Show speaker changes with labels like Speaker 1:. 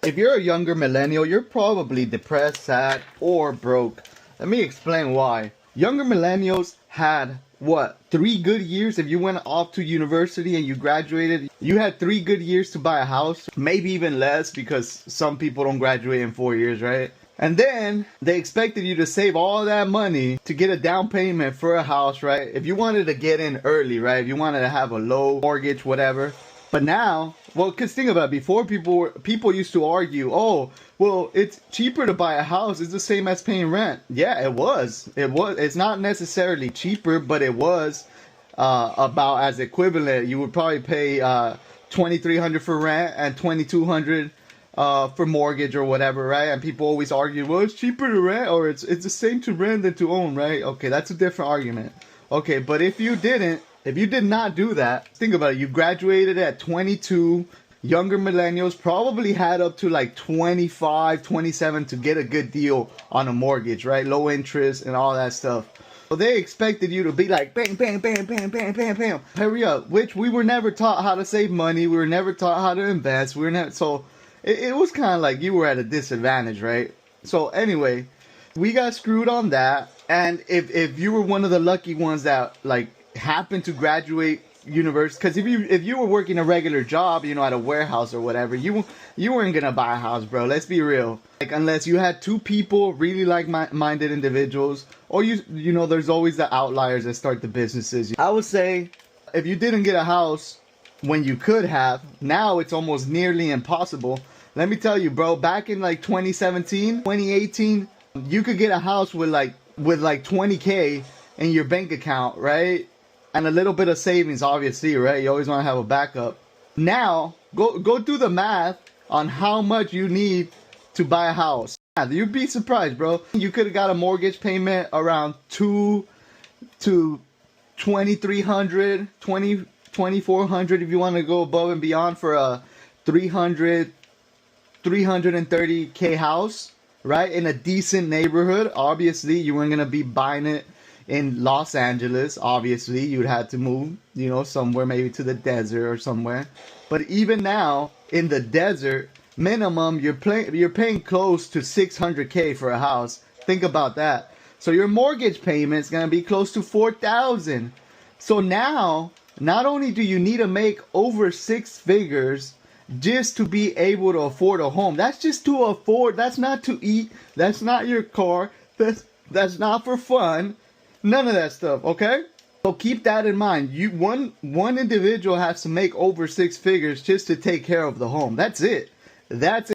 Speaker 1: If you're a younger millennial, you're probably depressed, sad, or broke. Let me explain why. Younger millennials had, what, 3 good years? If you went off to university and you graduated, you had 3 good years to buy a house. Maybe even less, because some people don't graduate in 4 years, right? And then they expected you to save all that money to get a down payment for a house, right? If you wanted to get in early, right? If you wanted to have a low mortgage, whatever. But now, well, because think about it, before people used to argue, oh, well, it's cheaper to buy a house. It's the same as paying rent. Yeah, it was. It's not necessarily cheaper, but it was about as equivalent. You would probably pay $2,300 for rent and $2,200 for mortgage or whatever, right? And people always argue, well, it's cheaper to rent, or it's the same to rent than to own, right? Okay, that's a different argument. Okay, but if you did not do that, think about it. You graduated at 22. Younger millennials probably had up to like 25, 27 to get a good deal on a mortgage, right? Low interest and all that stuff. So they expected you to be like, bang, bang, bang, bang, bang, bang, bang. Hurry up. Which we were never taught how to save money. We were never taught how to invest. So it was kind of like you were at a disadvantage, right? So anyway, we got screwed on that. And if you were one of the lucky ones that like happened to graduate university, because if you were working a regular job, you know, at a warehouse or whatever, you weren't gonna buy a house, bro. Let's be real. Like, unless you had 2 people, really like-minded individuals, or you know, there's always the outliers that start the businesses. I would say if you didn't get a house when you could have, now it's almost nearly impossible. Let me tell you, bro, back in like 2017, 2018, you could get a house with like $20K in your bank account, right? And a little bit of savings, obviously, right? You always want to have a backup. Now, go do the math on how much you need to buy a house. You'd be surprised, bro. You could have got a mortgage payment around $2,000 to $2,300, $2,400 if you want to go above and beyond for a $330K house, right? In a decent neighborhood. Obviously, you weren't gonna be buying it in Los Angeles. Obviously, you'd have to move, you know, somewhere, maybe to the desert or somewhere. But even now, in the desert, minimum you're paying close to $600K for a house. Think about that. So your mortgage payment is gonna be close to $4,000. So now, not only do you need to make over 6 figures just to be able to afford a home. That's just to afford. That's not to eat. That's not your car. That's not for fun. None of that stuff, okay? So keep that in mind. One individual has to make over 6 figures just to take care of the home. That's it. That's it.